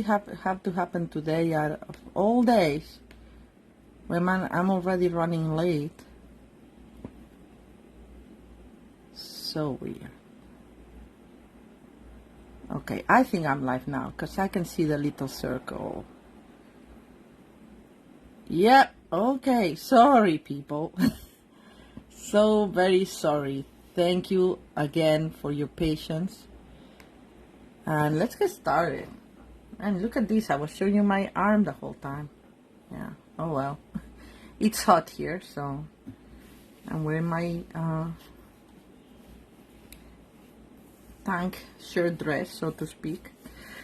have to happen today out of all days when I'm already running late. So weird. Okay, I think I'm live now because I can see the little circle. Yep, okay, sorry people. So very sorry. Thank you again for your patience. And let's get started. And look at this, I was showing you my arm the whole time. Yeah, oh well. It's hot here, so I'm wearing my tank shirt dress, so to speak.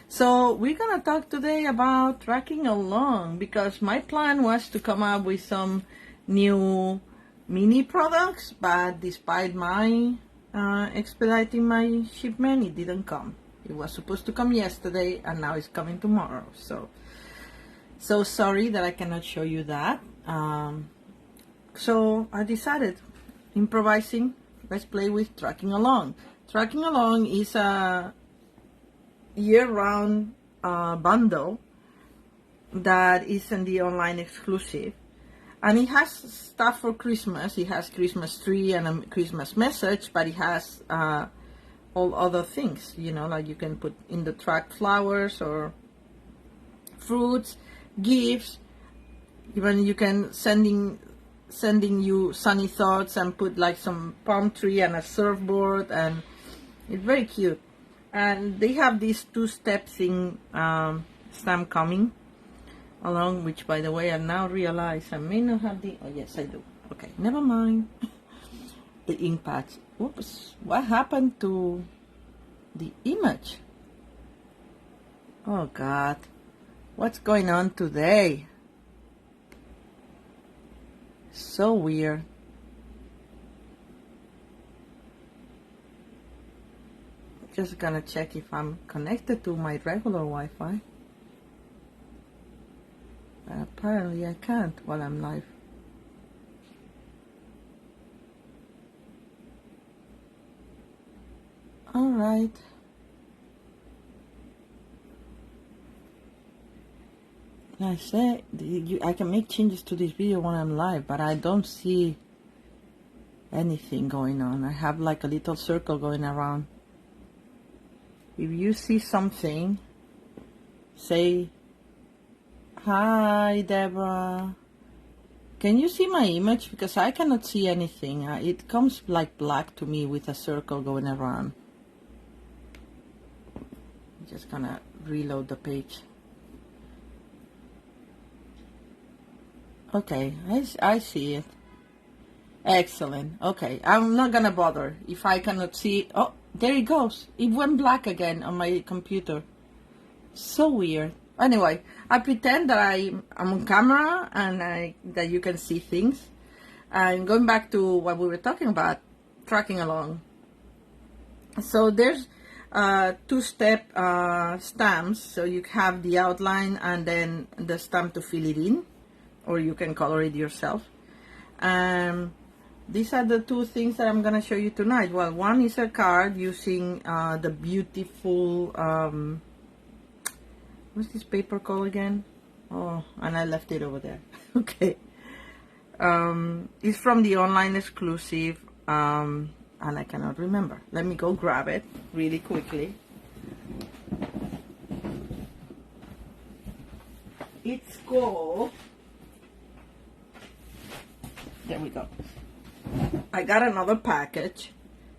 So we're gonna talk today about tracking along, because my plan was to come up with some new mini products, but despite my expediting my shipment, it didn't come. It was supposed to come yesterday and now it's coming tomorrow. So sorry that I cannot show you that. So I decided, improvising, let's play with tracking along. Tracking along is a year-round bundle that is in the online exclusive, and it has stuff for Christmas. It has Christmas tree and a Christmas message, but it has all other things, you know, like you can put in the track flowers or fruits, gifts. Even you can sending you sunny thoughts and put like some palm tree and a surfboard, and it's very cute. And they have these 2-step thing stamp coming along, which by the way I now realize I may not have the, oh yes I do, okay, never mind. The ink pads. Whoops, what happened to the image? Oh god, what's going on today? So weird. Just gonna check if I'm connected to my regular Wi-Fi. Apparently I can't while I'm live. Alright. I say I can make changes to this video when I'm live, but I don't see anything going on. I have like a little circle going around. If you see something, say, hi Deborah. Can you see my image? Because I cannot see anything. It comes like black to me with a circle going around. I'm just gonna reload the page. Okay, I see it. Excellent. Okay, I'm not gonna bother if I cannot see. Oh, there it goes. It went black again on my computer. So weird. Anyway, I pretend that I'm on camera and that you can see things. And going back to what we were talking about, tracking along. So there's 2-step stamps. So you have the outline and then the stamp to fill it in, or you can color it yourself. These are the 2 things that I'm gonna show you tonight. Well, one is a card using the beautiful what's this paper called again? Oh, and I left it over there. Okay. It's from the online exclusive, and I cannot remember. Let me go grab it really quickly. It's called, there we go. I got another package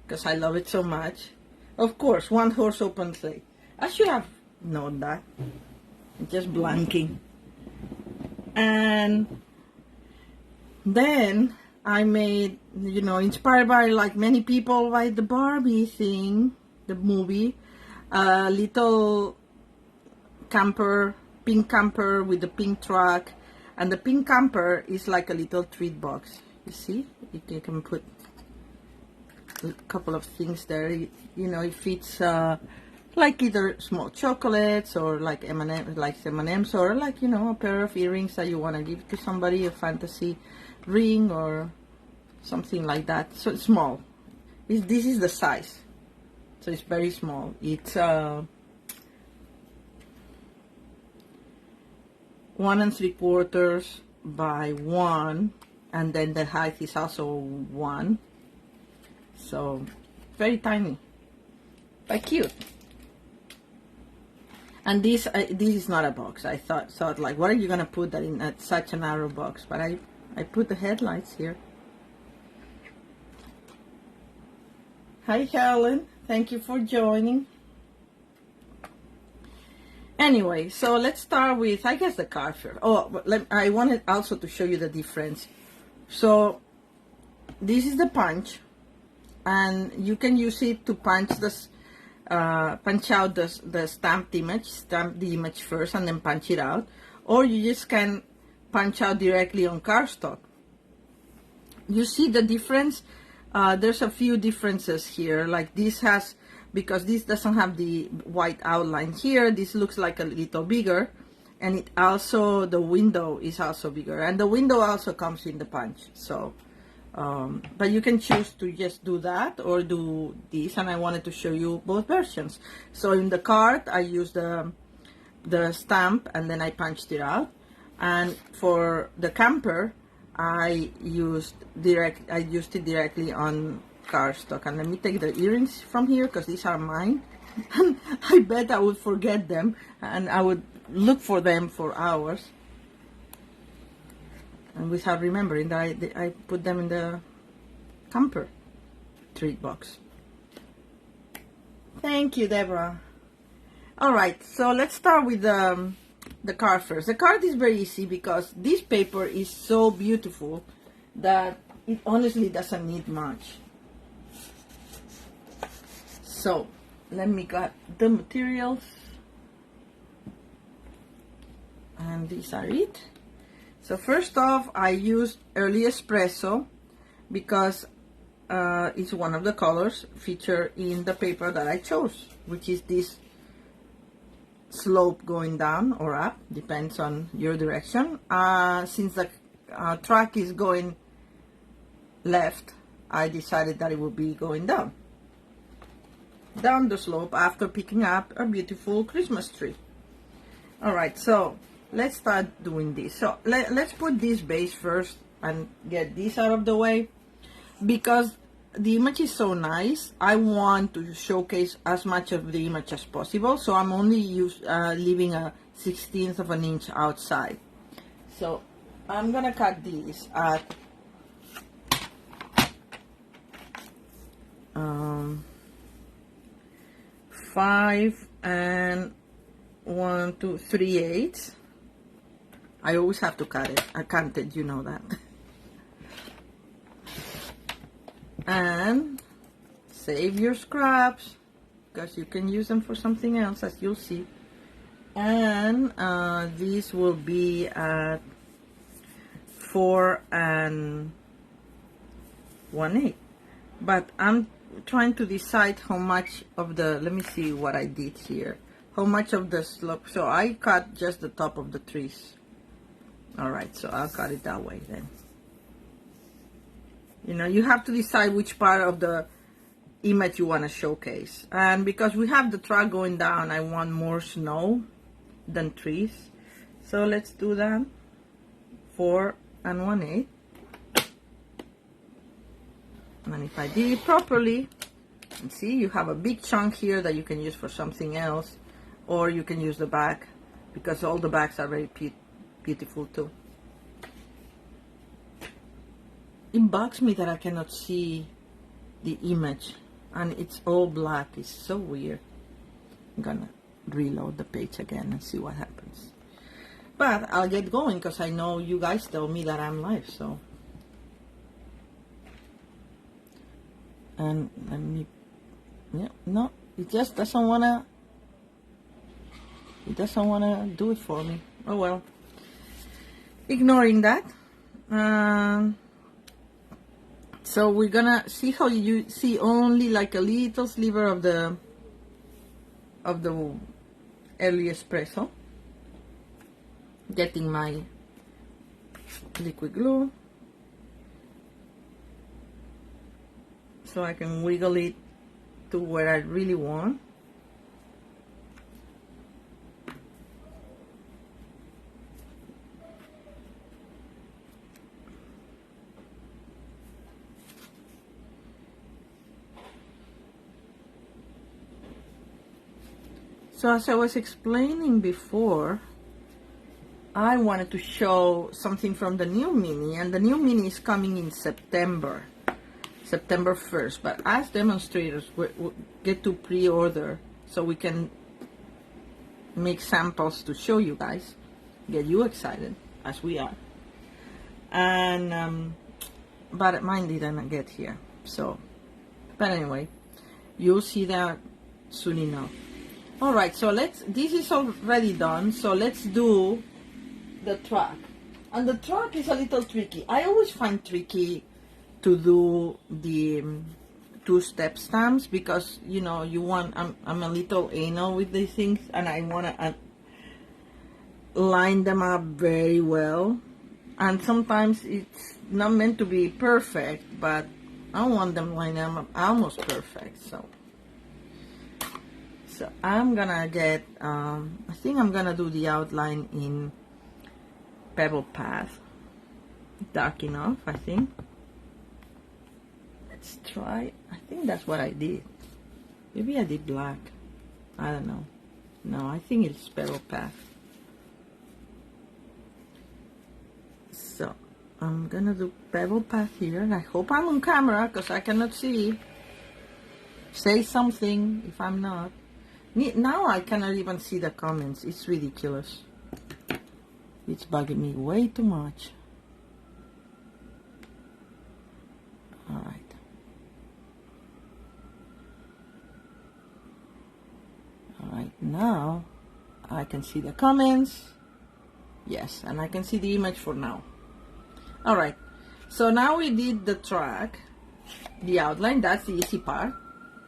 because I love it so much. Of course, One Horse Open Sleigh. I should have known that. I'm just blanking. And then I made, you know, inspired by, like many people, by the Barbie thing, the movie, a little camper, pink camper with the pink truck, and the pink camper is like a little treat box. You see, you can put a couple of things there. You know, it fits like either small chocolates or like M&Ms, or like, you know, a pair of earrings that you want to give to somebody, a fantasy ring or something like that. So it's small. This is the size. So it's very small. It's 1 3/4 by 1, and then the height is also 1. So very tiny, but cute. And this is not a box. I thought like, what are you gonna put that in such a narrow box? But I put the headlights here. Hi Helen, thank you for joining. Anyway, so let's start with, I guess, the car first. Oh, I wanted also to show you the difference. So this is the punch, and you can use it to punch this. Punch out the stamped image, stamp the image first and then punch it out, or you just can punch out directly on cardstock. You see the difference? There's a few differences here, like this has, because this doesn't have the white outline here, this looks like a little bigger, and it also, the window is also bigger, and the window also comes in the punch. So but you can choose to just do that or do this, and I wanted to show you both versions. So in the card I used the stamp and then I punched it out, and for the camper I used it directly on cardstock. And let me take the earrings from here because these are mine. And I bet I would forget them and I would look for them for hours. And without remembering that I put them in the camper treat box. Thank you, Deborah. All right, so let's start with the card first. The card is very easy because this paper is so beautiful that it honestly doesn't need much. So let me get the materials, and these are it. So first off, I used Early Espresso because it's one of the colors featured in the paper that I chose, which is this slope going down or up, depends on your direction. Since the track is going left, I decided that it would be going down the slope after picking up a beautiful Christmas tree. All right, so let's start doing this. So let's put this base first and get this out of the way, because the image is so nice. I want to showcase as much of the image as possible, so I'm only leaving a 1/16 of an inch outside. So I'm gonna cut these at 5 1 2 3/8. I always have to cut it. I can't it, you know that. And save your scraps because you can use them for something else, as you'll see. And these will be at 4 1/8. But I'm trying to decide how much of the, let me see what I did here, how much of the slope. So I cut just the top of the trees. All right, so I'll cut it that way then. You know, you have to decide which part of the image you want to showcase. And because we have the track going down, I want more snow than trees. So let's do that. 4 1/8. And if I did it properly, and see, you have a big chunk here that you can use for something else, or you can use the back, because all the backs are very beautiful too. It bugs me that I cannot see the image and it's all black. It's so weird. I'm gonna reload the page again and see what happens. But I'll get going because I know you guys tell me that I'm live, so. And let me, yeah, no, it just doesn't wanna, do it for me. Oh well. Ignoring that. So we're gonna see how you see only like a little sliver of the Early Espresso. Getting my liquid glue so I can wiggle it to where I really want. So as I was explaining before, I wanted to show something from the new mini, and the new mini is coming in September 1st, but as demonstrators we get to pre-order so we can make samples to show you guys, get you excited as we are. And but mine didn't get here, so but anyway, you'll see that soon enough. All right, so this is already done, so let's do the track. And the track is a little tricky. I always find tricky to do the two-step stamps because, you know, I'm a little anal with these things, and I want to line them up very well. And sometimes it's not meant to be perfect, but I want them lined up almost perfect. So I'm gonna get, I think I'm gonna do the outline in Pebble Path, dark enough, I think. Let's try. I think that's what I did. Maybe I did black. I don't know. No, I think it's Pebble Path. So I'm gonna do Pebble Path here, and I hope I'm on camera because I cannot see. Say something if I'm not. Now I cannot even see the comments. It's ridiculous. It's bugging me way too much. Alright. Alright, now I can see the comments. Yes, and I can see the image for now. Alright, so now we did the track, the outline, that's the easy part.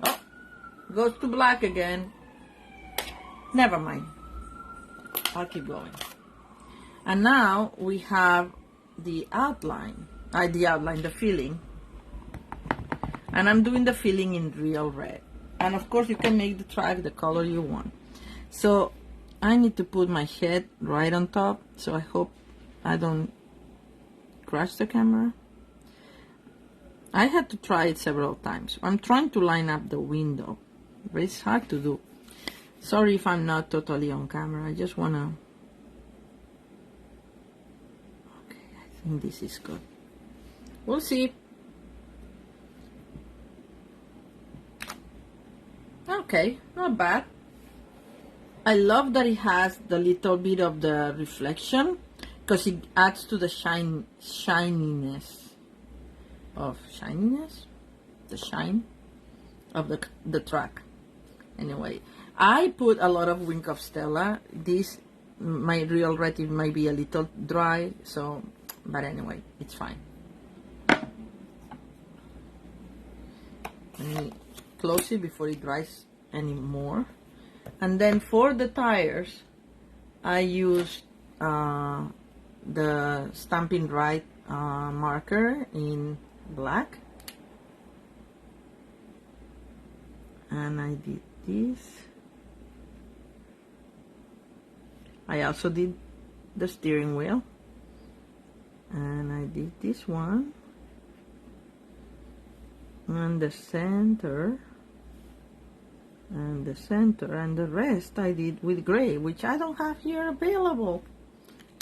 Oh, goes to black again. Never mind. I'll keep going. And now we have the outline, the filling. And I'm doing the filling in real red. And of course you can make the track the color you want. So I need to put my head right on top, so I hope I don't crash the camera. I had to try it several times. I'm trying to line up the window, but it's hard to do. Sorry if I'm not totally on camera. I just wanna... Okay, I think this is good. We'll see. Okay, not bad. I love that it has the little bit of the reflection because it adds to the shininess of the shine of the track. Anyway, I put a lot of Wink of Stella. This, my real red, it might be a little dry, so, but anyway, it's fine. Let me close it before it dries anymore. And then for the tires, I used the Stampin' Right marker in black. And I did this. I also did the steering wheel. And I did this one. And the center. And the center. And the rest I did with gray, which I don't have here available.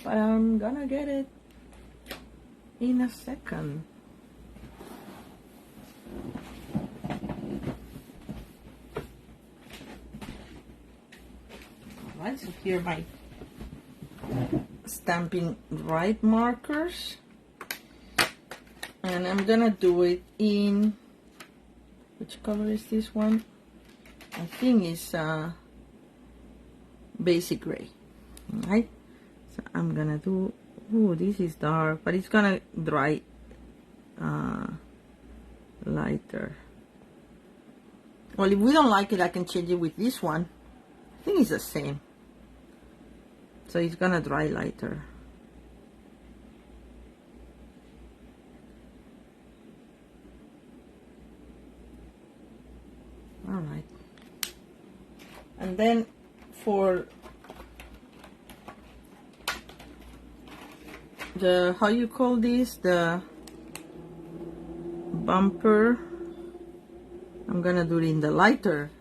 But I'm gonna get it in a second. Alright, so here are my Stampin' Right markers. And I'm gonna do it in, which color is this one? I think it's basic gray. Alright, so I'm gonna do, ooh, this is dark, but it's gonna dry lighter. Well, if we don't like it, I can change it with this one. I think it's the same. So it's gonna dry lighter. All right. And then for the, how you call this, the bumper, I'm gonna do it in the lighter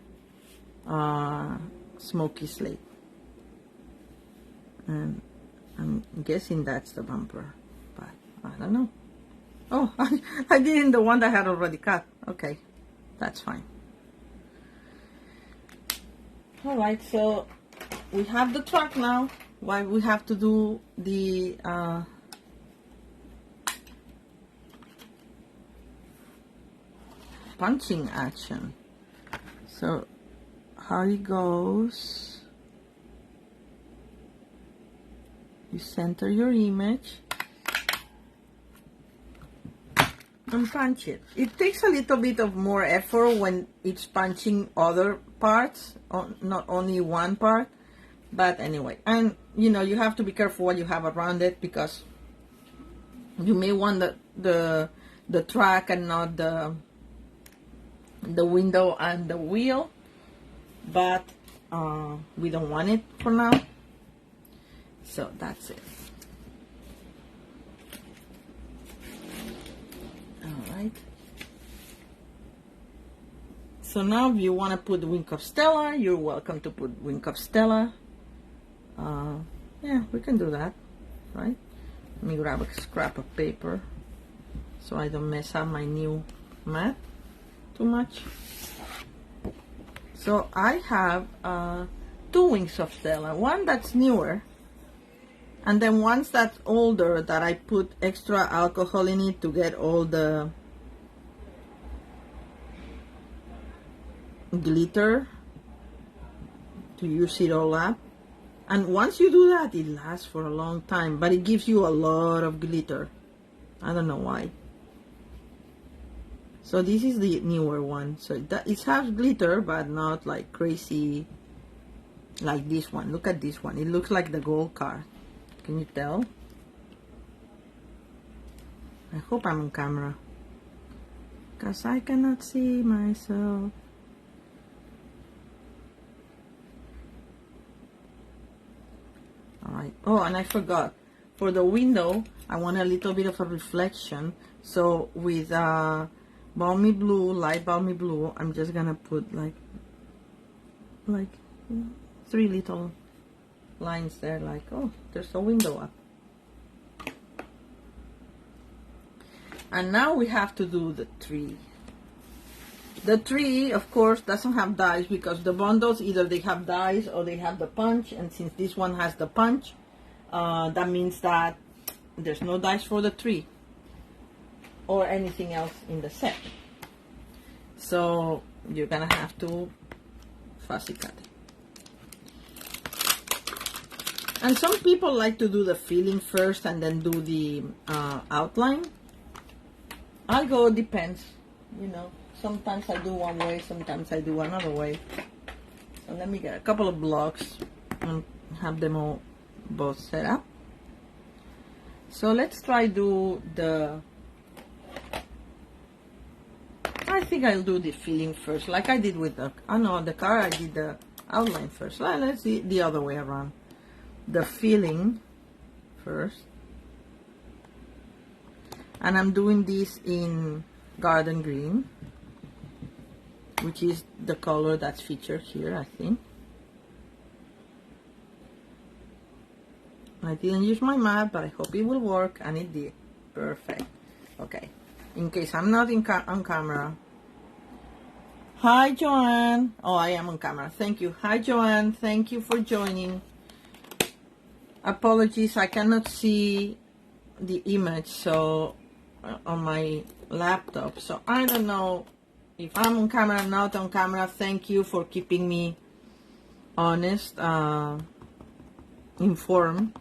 smoky slate. And I'm guessing that's the bumper, but I don't know. Oh, I did the one that I had already cut. Okay, that's fine. All right, so we have the truck now. Why we have to do the punching action. So how it goes, you center your image and punch it. It takes a little bit of more effort when it's punching other parts, not only one part. But anyway, and you know, you have to be careful what you have around it, because you may want the track and not the window and the wheel, but we don't want it for now. So that's it. All right. So now if you want to put Wink of Stella, you're welcome to put Wink of Stella. Yeah, we can do that, right? Let me grab a scrap of paper so I don't mess up my new mat too much. So I have 2 Winks of Stella, one that's newer, and then one that's older that I put extra alcohol in it to get all the glitter, to use it all up. And once you do that, it lasts for a long time, but it gives you a lot of glitter. I don't know why. So this is the newer one. So it has glitter, but not like crazy like this one. Look at this one. It looks like the gold card. Can you tell? I hope I'm on camera, because I cannot see myself. Alright. Oh, and I forgot. For the window, I want a little bit of a reflection. So with balmy blue, light balmy blue, I'm just gonna put like 3 little lines there, like, oh, there's a window up. And now we have to do the tree. The tree, of course, doesn't have dies, because the bundles, either they have dies or they have the punch, and since this one has the punch, that means that there's no dies for the tree or anything else in the set. So you're gonna have to fussy cut it. And some people like to do the filling first and then do the outline. I go, depends, you know. Sometimes I do one way, sometimes I do another way. So let me get a couple of blocks and have them all both set up. So let's try do the, I think I'll do the filling first, like I did with the, oh no, the car I did the outline first. Let's see the other way around. The filling first. And I'm doing this in garden green, which is the color that's featured here, I think. I didn't use my map, but I hope it will work, and it did. Perfect. Okay. In case I'm not on camera. Hi, Joanne. Oh, I am on camera. Thank you. Hi, Joanne. Thank you for joining. Apologies, I cannot see the image so on my laptop, so I don't know if I'm on camera or not on camera. Thank you for keeping me honest, informed.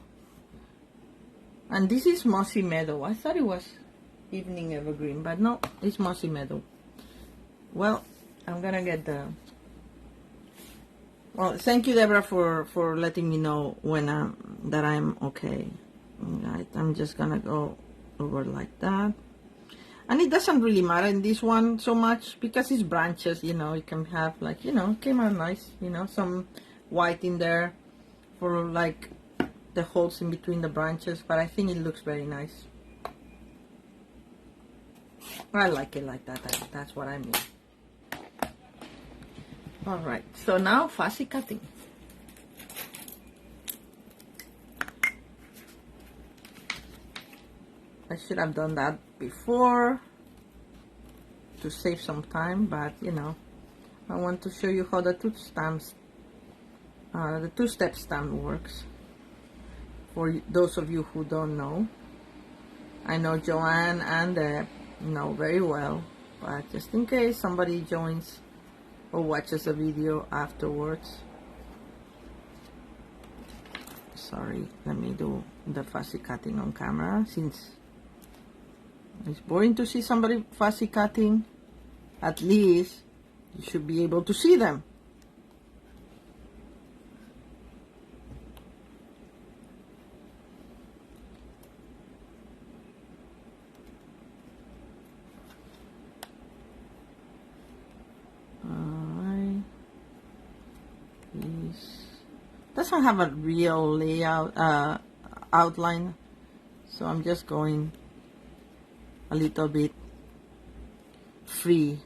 And this is Mossy Meadow. I thought it was Evening Evergreen, but no, it's Mossy Meadow. Well, I'm gonna get the... Well, thank you, Deborah, for letting me know when that I'm okay. Alright, I'm just gonna go over like that. And it doesn't really matter in this one so much, because it's branches, you know, you can have like, you know, came out nice, you know, some white in there for like the holes in between the branches, but I think it looks very nice. I like it like that. That's what I mean. Alright, so now fussy cutting. I should have done that before to save some time, but you know, I want to show you how the the two-step stamp works. For those of you who don't know, I know Joanne and Deb know very well, but just in case somebody joins or watches the video afterwards. Sorry, let me do the fussy cutting on camera, since it's boring to see somebody fussy cutting. At least you should be able to see them. Doesn't have a real layout outline, so I'm just going a little bit free.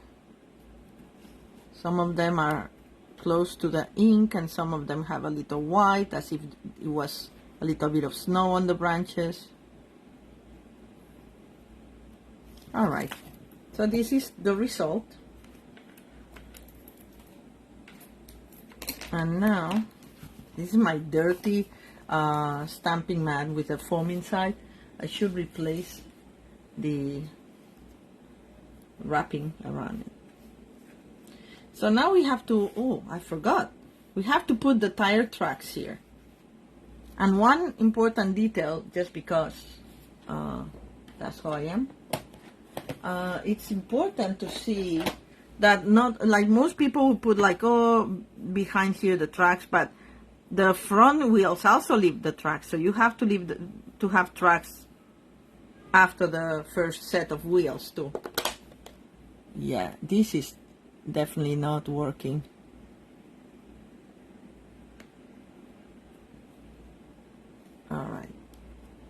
Some of them are close to the ink and some of them have a little white, as if it was a little bit of snow on the branches. Alright, so this is the result. And now, this is my dirty stamping mat with a foam inside. I should replace the wrapping around it. So now we have to, oh, I forgot. We have to put the tire tracks here. And one important detail, just because that's how I am, it's important to see that not, like most people would put like, oh, behind here the tracks, but the front wheels also leave the tracks, so you have to leave to have tracks after the first set of wheels too. Yeah, this is definitely not working. Alright,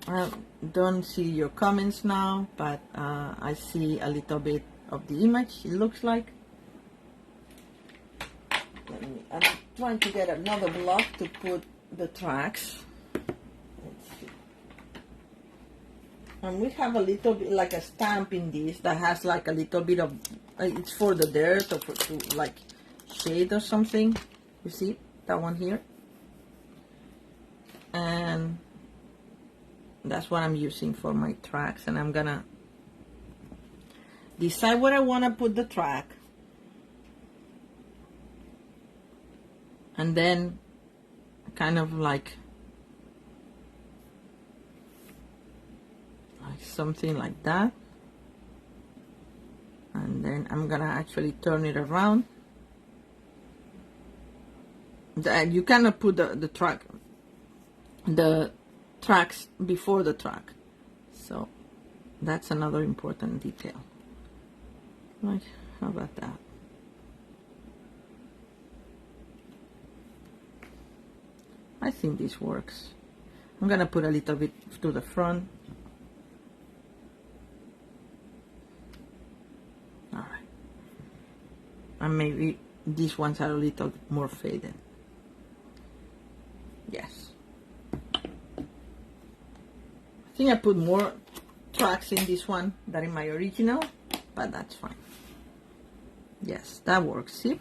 I don't see your comments now, but I see a little bit of the image, it looks like. I'm trying to get another block to put the tracks. Let's see. And we have a little bit like a stamp in this that has like a little bit of, it's for the dirt or to like shade or something. You see that one here? And that's what I'm using for my tracks. And I'm gonna decide where I want to put the track. And then kind of like something like that. And then I'm gonna actually turn it around. You cannot put the tracks before the track. So that's another important detail. Like, how about that? I think this works. I'm gonna put a little bit to the front. Alright. And maybe these ones are a little more faded. Yes. I think I put more tracks in this one than in my original, but that's fine. Yes, that works. See?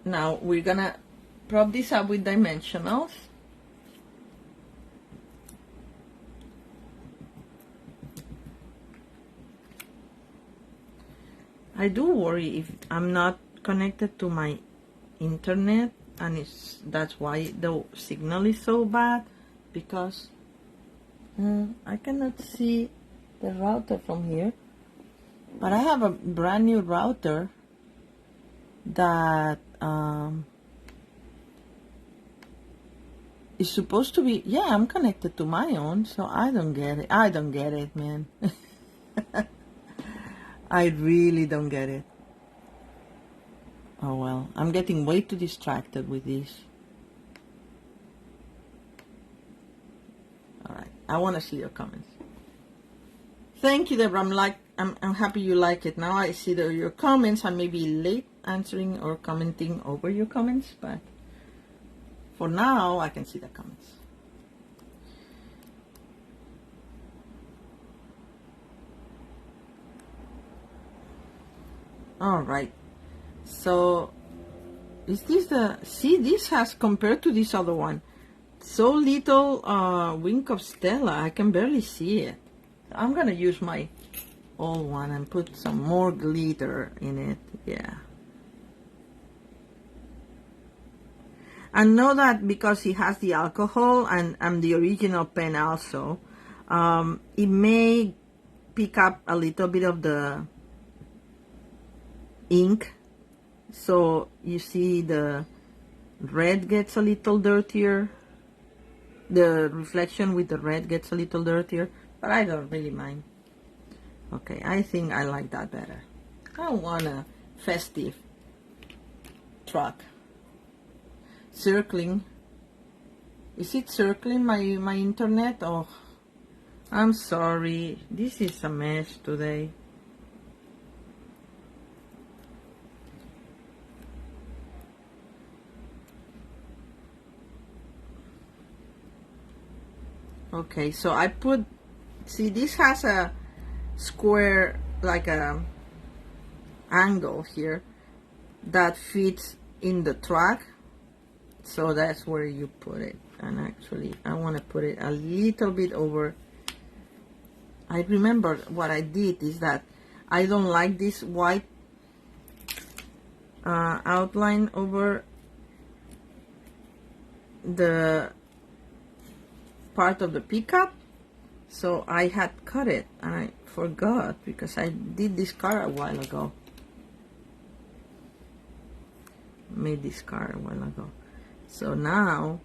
Now we're gonna prop this up with dimensionals. I do worry if I'm not connected to my internet, and that's why the signal is so bad, because I cannot see the router from here. But I have a brand new router that is supposed to be, yeah, I'm connected to my own, so I don't get it. I don't get it, man. I really don't get it. Oh well, I'm getting way too distracted with this. Alright, I want to see your comments. Thank you, Deborah. I'm happy you like it. Now I see your comments. I may be late answering or commenting over your comments, but for now, I can see the comments. All right. So, is this the... See, this has, compared to this other one, so little wink of Stella. I can barely see it. I'm going to use my old one and put some more glitter in it. Yeah. And know that because it has the alcohol and the original pen also, it may pick up a little bit of the ink. So you see the red gets a little dirtier. The reflection with the red gets a little dirtier, but I don't really mind. Okay, I think I like that better. I want a festive truck. Circling. Is it circling my internet? Oh, I'm sorry. This is a mess today. Okay, so I put, see, this has a square, like a angle here that fits in the track. So that's where you put it. And actually, I want to put it a little bit over. I remember what I did is that I don't like this white outline over the part of the pickup. So I had cut it and I forgot because I did this car a while ago. Made this car a while ago. So now,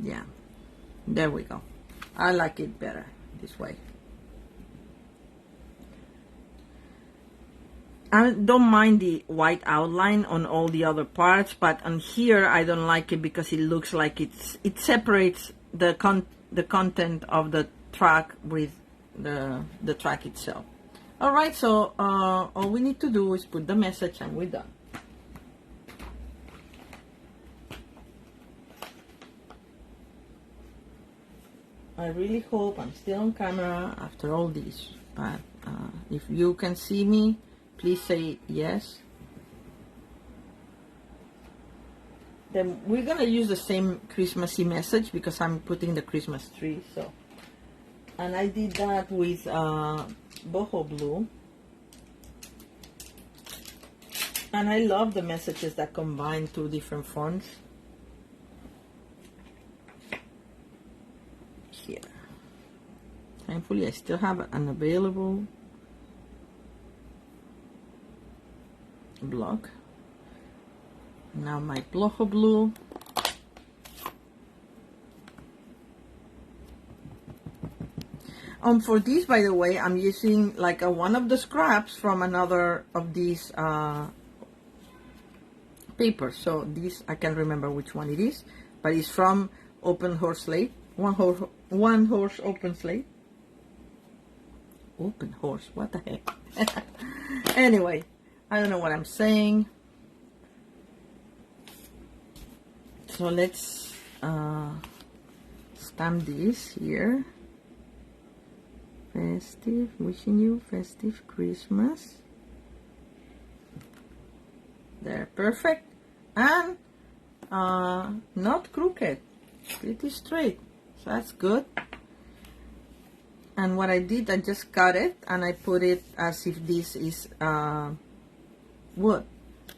yeah, there we go. I like it better this way. I don't mind the white outline on all the other parts, but on here I don't like it because it looks like it separates the content of the track with the track itself. All right, so all we need to do is put the message and we're done. I really hope I'm still on camera after all this, but if you can see me, please say yes. Then we're gonna use the same Christmassy message because I'm putting the Christmas tree. So, and I did that with boho blue, and I love the messages that combine two different fonts. Here, thankfully I still have an available block. Now my boho blue. For this, by the way, I'm using like one of the scraps from another of these papers. So this, I can't remember which one it is, but it's from Open Horse Slate. One horse open slate. Open horse, what the heck? Anyway, I don't know what I'm saying. So let's stamp this here. Festive, wishing you festive Christmas. There, perfect. And not crooked, pretty straight. So that's good. And what I did, I just cut it and I put it as if this is wood.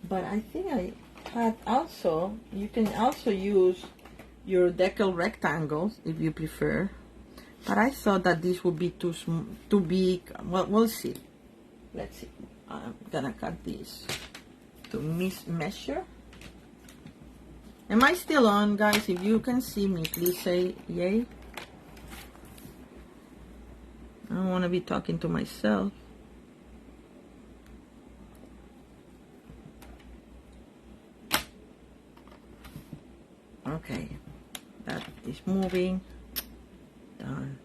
But I think I had also, you can also use your decal rectangles if you prefer. But I thought that this would be too big. Well, we'll see. Let's see. I'm gonna cut this to measure. Am I still on, guys? If you can see me, please say yay. I don't want to be talking to myself. Okay, that is moving. Done.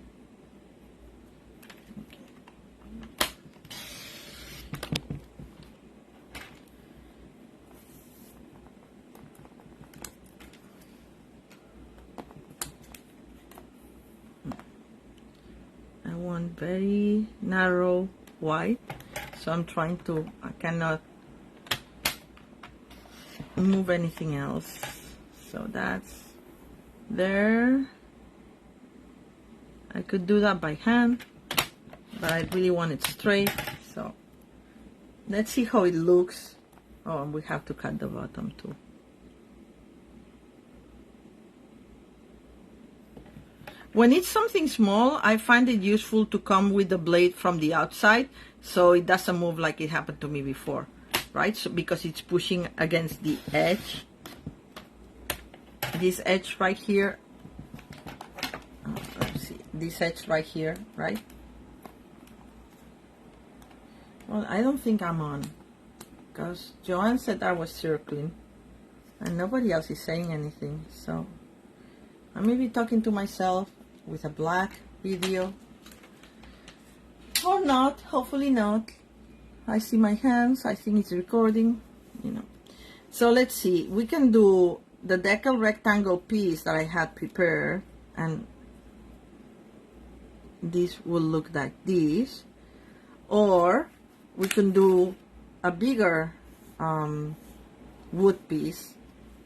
very narrow white, so I'm trying to, I cannot move anything else. So that's there. I could do that by hand, but I really want it straight, so let's see how it looks. Oh, and we have to cut the bottom too. When it's something small, I find it useful to come with the blade from the outside so it doesn't move like it happened to me before, right? So because it's pushing against the edge, this edge right here, let's see, this edge right here, right? Well, I don't think I'm on, because Joanne said I was circling and nobody else is saying anything, so I may be talking to myself with a black video, or not, hopefully not. I see my hands, I think it's recording, you know. So let's see, we can do the decal rectangle piece that I had prepared, and this will look like this, or we can do a bigger wood piece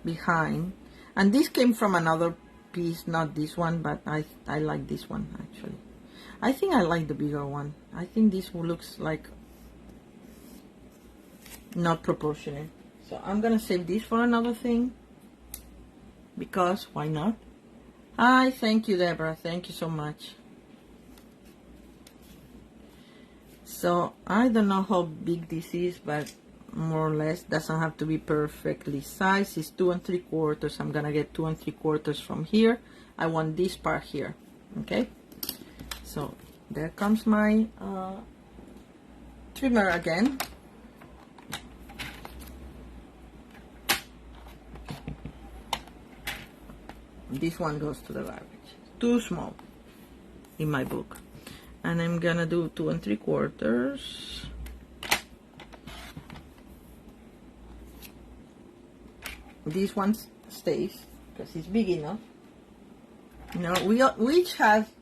behind, and this came from another piece, not this one, but I like this one actually. I think I like the bigger one. I think this looks like not proportionate, so I'm gonna save this for another thing, because why not? Hi, thank you, Deborah, thank you so much. So I don't know how big this is, but more or less, doesn't have to be perfectly sized. It's 2 3/4. I'm gonna get 2 3/4 from here. I want this part here. Okay, so there comes my trimmer again. This one goes to the garbage. Too small in my book. And I'm gonna do 2 3/4. This one stays because it's big enough. You know, we each have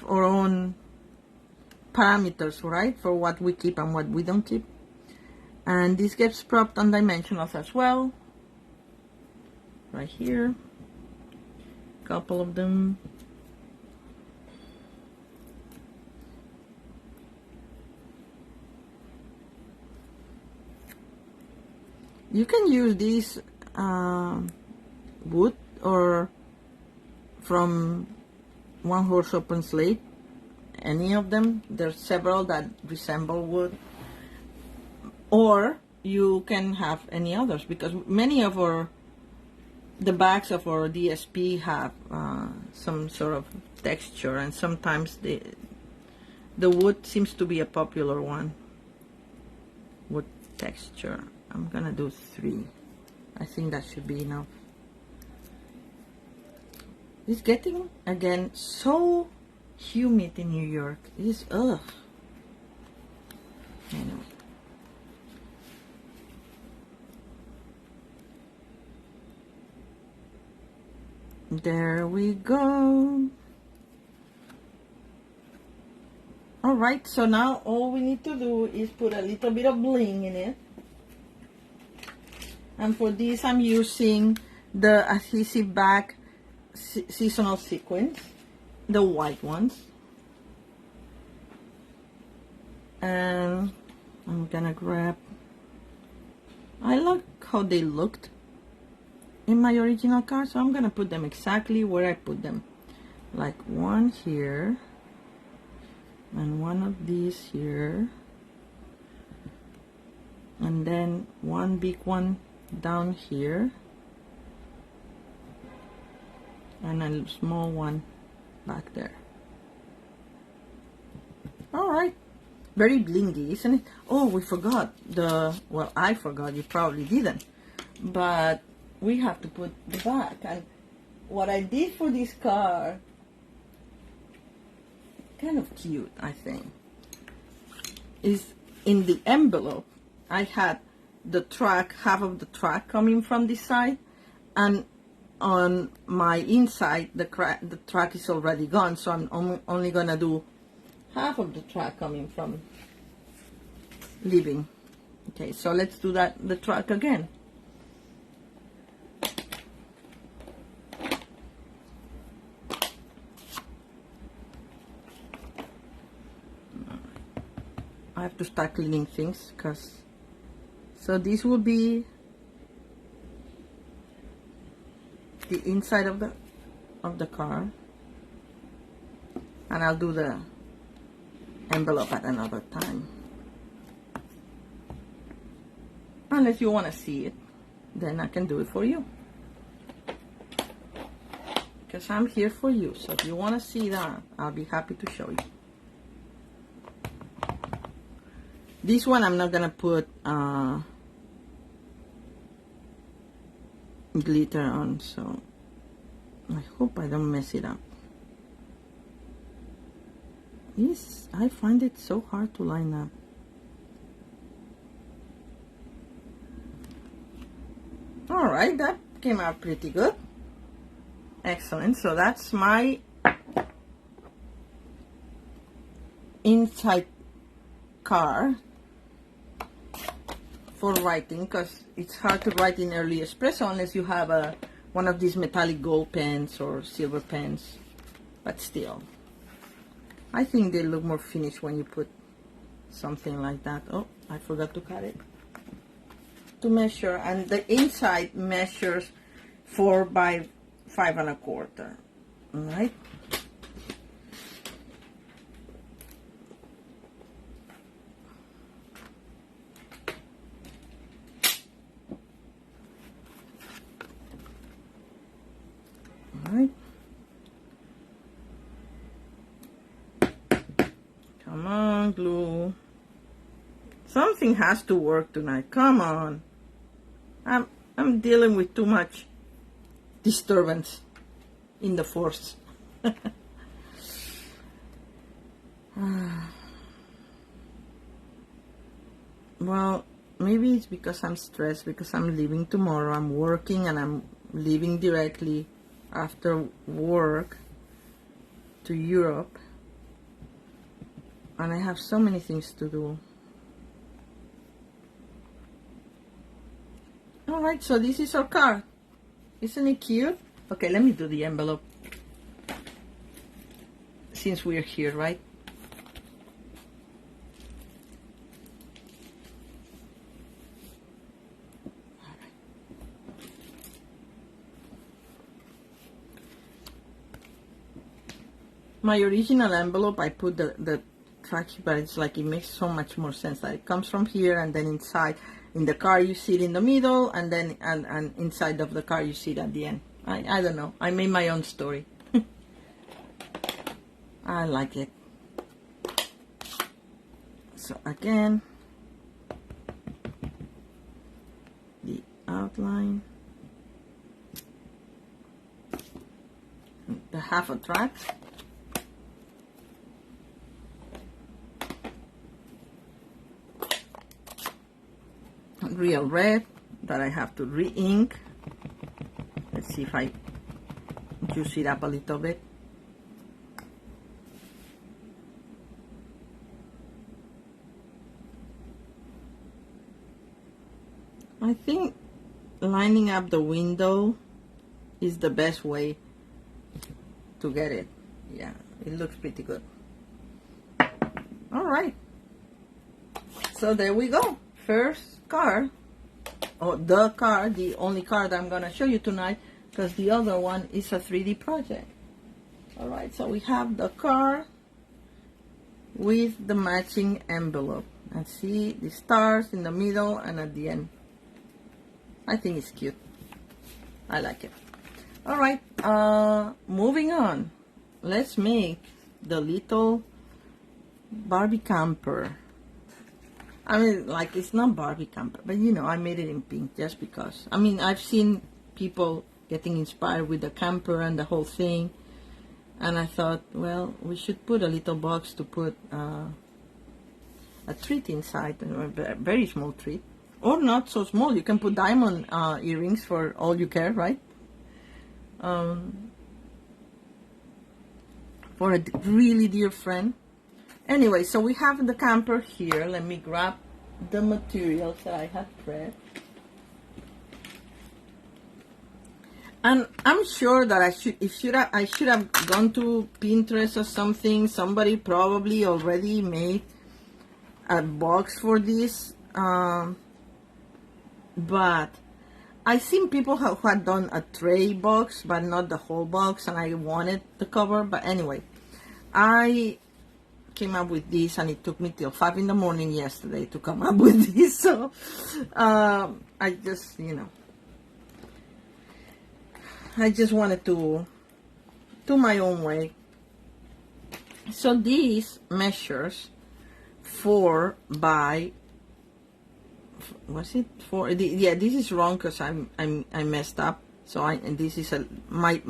our own parameters, right, for what we keep and what we don't keep. And this gets propped on dimensionals as well. Right here, couple of them. You can use this wood or from One Horse Open Slate, any of them. There's several that resemble wood, or you can have any others, because many of the backs of our DSP have some sort of texture, and sometimes the wood seems to be a popular one. Wood texture. I'm gonna do 3. I think that should be enough. It's getting, again, so humid in New York. It's, ugh. Anyway. There we go. Alright, so now all we need to do is put a little bit of bling in it. And for this, I'm using the adhesive back seasonal sequins, the white ones. And I'm gonna grab, I like how they looked in my original card, so I'm gonna put them exactly where I put them. Like one here, and one of these here, and then one big one down here, and a small one back there. All right, very blingy, isn't it? Oh, we forgot well, I forgot, you probably didn't, but we have to put the back. And what I did for this card, kind of cute, I think, is in the envelope I had the track, half of the track coming from this side, and on my inside, the track is already gone, so I'm only gonna do half of the track coming from living. Okay, so let's do the track again. I have to start cleaning things, so this will be the inside of the car, and I'll do the envelope at another time. Unless you want to see it, then I can do it for you, because I'm here for you. So if you want to see that, I'll be happy to show you. This one I'm not gonna put glitter on, so I hope I don't mess it up. I find it so hard to line up. Alright, that came out pretty good. Excellent. So that's my inside car for writing, because it's hard to write in early espresso unless you have one of these metallic gold pens or silver pens, but still I think they look more finished when you put something like that. Oh, I forgot to cut it to measure, and the inside measures 4 by 5 1/4. All right. Alright. Come on, glue. Something has to work tonight. Come on. I'm dealing with too much disturbance in the force. Well, maybe it's because I'm stressed, because I'm leaving tomorrow. I'm working and I'm leaving directly after work to Europe, and I have so many things to do. Alright, so this is our card. Isn't it cute? Okay, let me do the envelope since we're here, right? My original envelope, I put the track, but it's like it makes so much more sense. Like it comes from here, and then inside in the car you see it in the middle, and then and inside of the car you see it at the end. I don't know. I made my own story. I like it. So again, the outline, the half a track. Real red that I have to re-ink. Let's see if I juice it up a little bit. I think lining up the window is the best way to get it. Yeah, it looks pretty good. All right. So there we go. First card, or the card, the only card I'm going to show you tonight, because the other one is a 3D project. Alright, so we have the card with the matching envelope. And see the stars in the middle and at the end. I think it's cute. I like it. Alright, moving on. Let's make the little Barbie camper. I mean, like, it's not Barbie camper, but you know, I made it in pink just because. I mean, I've seen people getting inspired with the camper and the whole thing, and I thought, well, we should put a little box to put a treat inside, a very small treat, or not so small. You can put diamond earrings for all you care, right? for a really dear friend. Anyway, so we have the camper here. Let me grab the materials that I have prepped. And I'm sure that I should have gone to Pinterest or something. Somebody probably already made a box for this, but I seen people who had done a tray box, but not the whole box, and I wanted the cover. But anyway, I came up with this, and it took me till 5 in the morning yesterday to come up with this. So I just, I just wanted to do my own way. So these measures 4 by, was it 4? Yeah, this is wrong because I messed up. So and this is my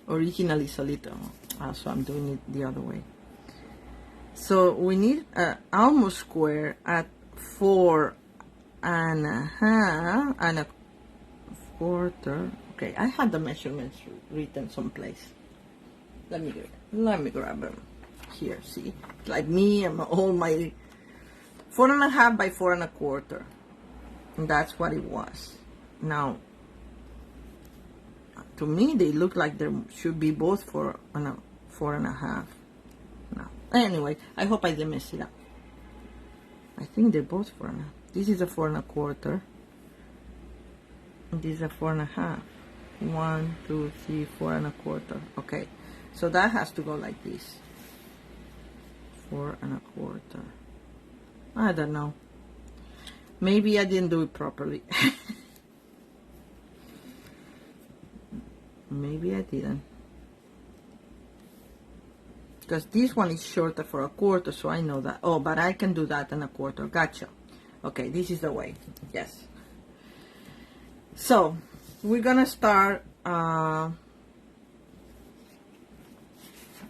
original is a little, so I'm doing it the other way. So we need a almost square at 4 and a half and a quarter. Okay, I had the measurements written someplace. Let me grab them here. See, like me and all my 4 and a half by 4 and a quarter. And that's what it was. Now, to me, they look like there should be both 4 and a half. No. Anyway, I hope I didn't mess it up. I think they're both 4 and a half. This is a 4 and a quarter. And this is a 4 and a half. 1, 2, 3, 4 and a quarter. Okay, so that has to go like this. 4 and a quarter. I don't know. Maybe I didn't do it properly. Maybe I didn't. Because this one is shorter for a quarter, so I know that. Oh, but I can do that in a quarter. Gotcha. Okay, this is the way. Yes. So, we're gonna start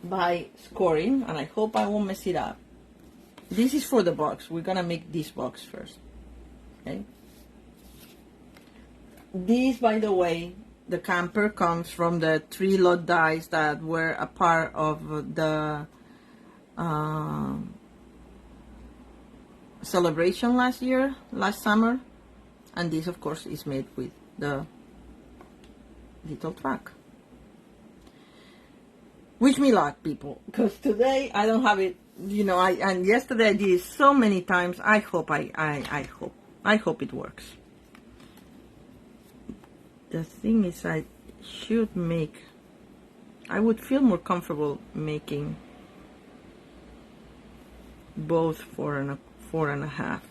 by scoring, and I hope I won't mess it up. This is for the box. We're gonna make this box first. Okay. This, by the way, the camper comes from the 3 lot dies that were a part of the celebration last summer, and this, of course, is made with the little truck. Wish me luck, people, because today I don't have it. And yesterday I did it so many times. I hope it works. The thing is, I would feel more comfortable making both 4 and a half.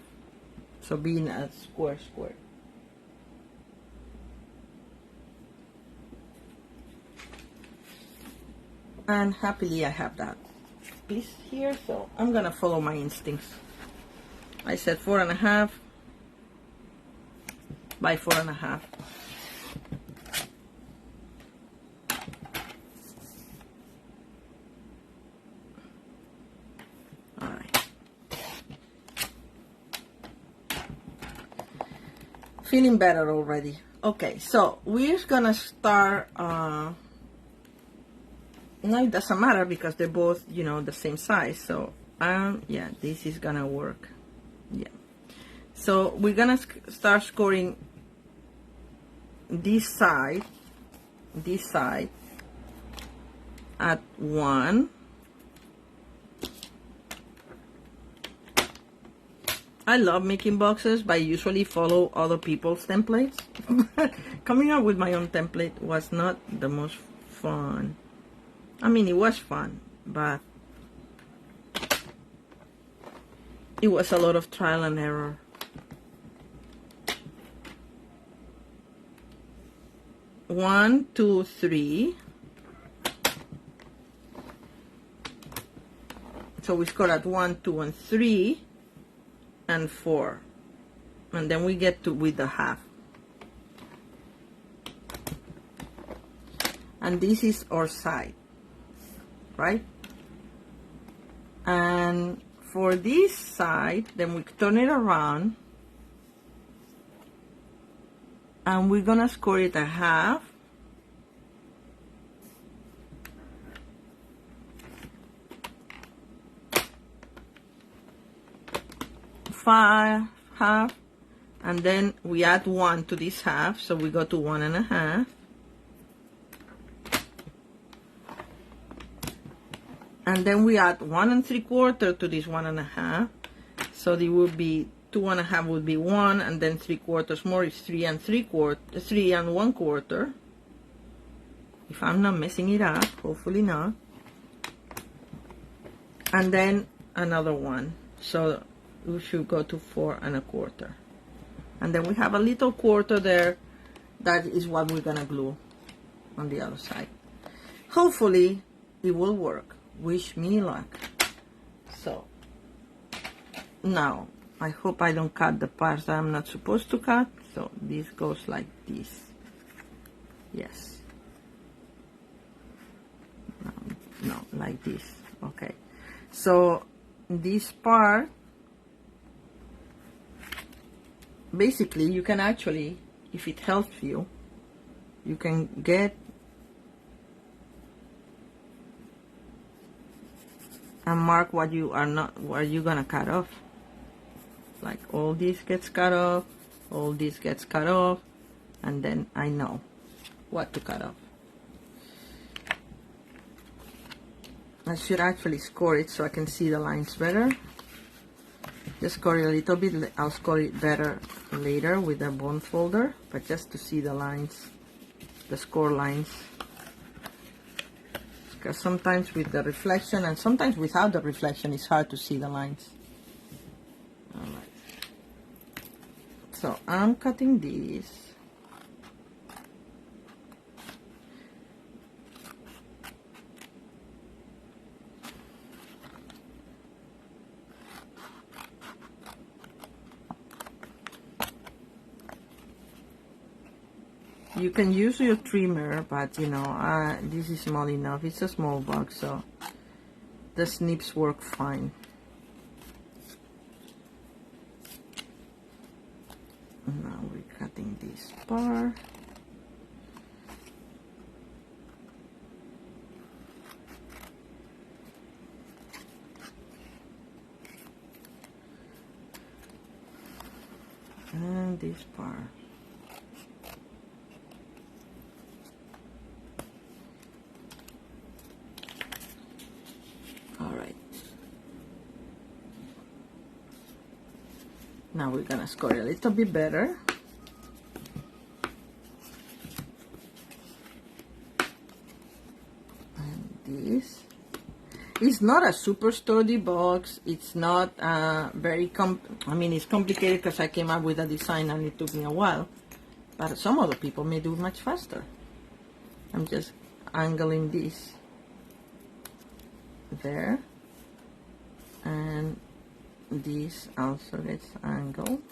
So being a square. And happily I have that piece here, so I'm gonna follow my instincts. I said 4 and a half by 4 and a half. All right. Feeling better already. Okay, so we're gonna start. No, it doesn't matter because they're both, the same size. So, yeah, this is gonna work. Yeah. So we're gonna start scoring this side at 1. I love making boxes, but I usually follow other people's templates. Coming up with my own template was not the most fun. I mean, it was fun, but it was a lot of trial and error. One, 2, 3. So we score at 1, 2, and 3, and 4, and then we get to with the half. And this is our side. Right? And for this side, then we turn it around And we're gonna score it a half. Half, and then we add 1 to this half, so we go to 1.5. And then we add 1 3/4 to this 1.5, so it would be 2.5 would be 1, and then 3/4 more is 3 1/4. If I'm not messing it up, hopefully not. And then another 1, so we should go to 4 1/4. And then we have a little quarter there. That is what we're gonna glue on the other side. Hopefully it will work. Wish me luck. So now I hope I don't cut the parts that I'm not supposed to cut. So this goes like this. Yes. No, like this. Okay. So this part, basically you can actually, if it helps you, you can get and mark what you are not, what you're gonna cut off. Like all this gets cut off, all this gets cut off, and then I know what to cut off. I should actually score it so I can see the lines better. Just score it a little bit. I'll score it better later with the bone folder, but just to see the lines, the score lines. Because sometimes with the reflection and sometimes without the reflection, it's hard to see the lines. Alright. So I'm cutting these. You can use your trimmer, but you know, this is small enough. It's a small box, so the snips work fine. Now we're cutting this part. And this part. Now we're gonna score it a little bit better. And this is not a super sturdy box. It's not very I mean, it's complicated because I came up with a design and it took me a while. But some other people may do it much faster. I'm just angling this there, and this also gets angled,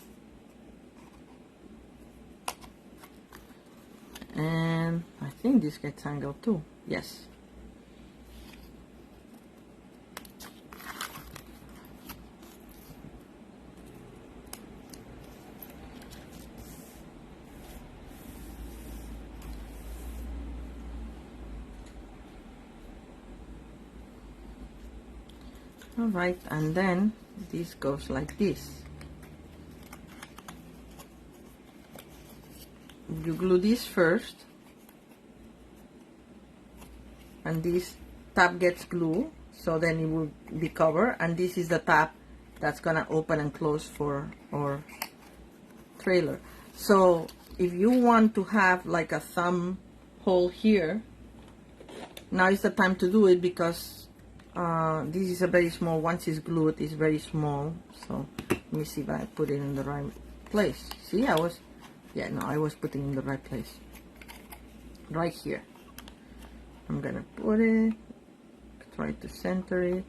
and I think this gets angled too. Yes. All right, and then this goes like this. You glue this first, and this tab gets glued, so then it will be covered, and this is the tab that's gonna open and close for our trailer. So if you want to have like a thumb hole here, now is the time to do it, because this is a very small. Once it's glued, it's very small. So let me see if I put it in the right place. See, I was putting it in the right place. Right here. I'm gonna put it, try to center it.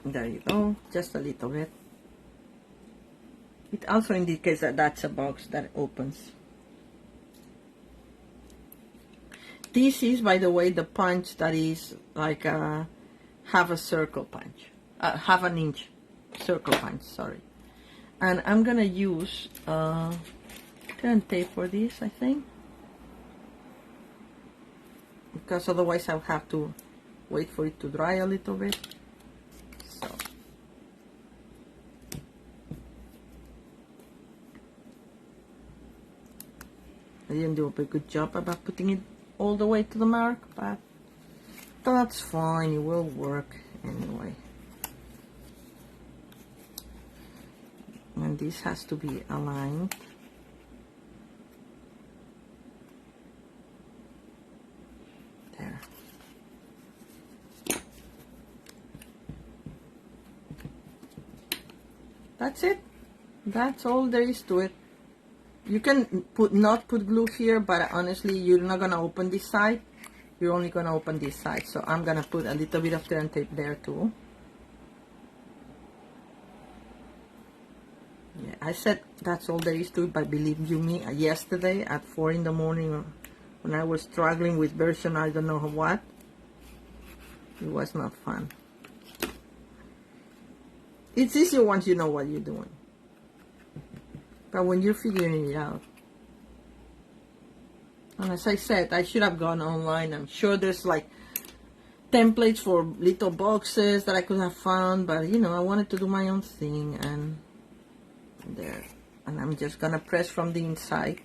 There you go, just a little bit. It also indicates that that's a box that opens. This is, by the way, the punch that is like half a circle punch, half an inch circle punch, sorry. And I'm gonna use turn tape for this, I think, because otherwise I'll have to wait for it to dry a little bit. So I didn't do a very good job about putting it all the way to the mark, but that's fine, it will work anyway. And this has to be aligned. There. That's it. That's all there is to it. You can not put glue here, but honestly, you're not gonna open this side. You're only gonna open this side. So I'm gonna put a little bit of turn tape there too. Yeah, I said that's all there is to it, but believe you me, yesterday at 4 in the morning, when I was struggling with version I don't know what, it was not fun. It's easier once you know what you're doing, but when you're figuring it out, and as I said, I should have gone online. I'm sure there's like templates for little boxes that I could have found, but you know, I wanted to do my own thing. And there, and I'm just gonna press from the inside.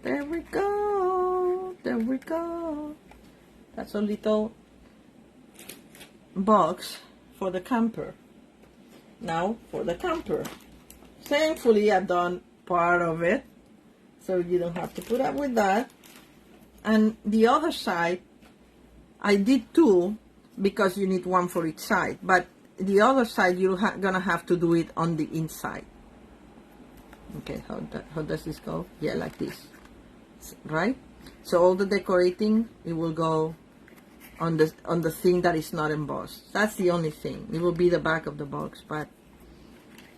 There we go, there we go. That's a little box for the camper. Now for the camper. Thankfully I've done part of it, so you don't have to put up with that. And the other side I did two, because you need one for each side, but the other side you're gonna have to do it on the inside. Okay, how does this go? Yeah, like this, right? So all the decorating, it will go on the thing that is not embossed. That's the only thing. It will be the back of the box, but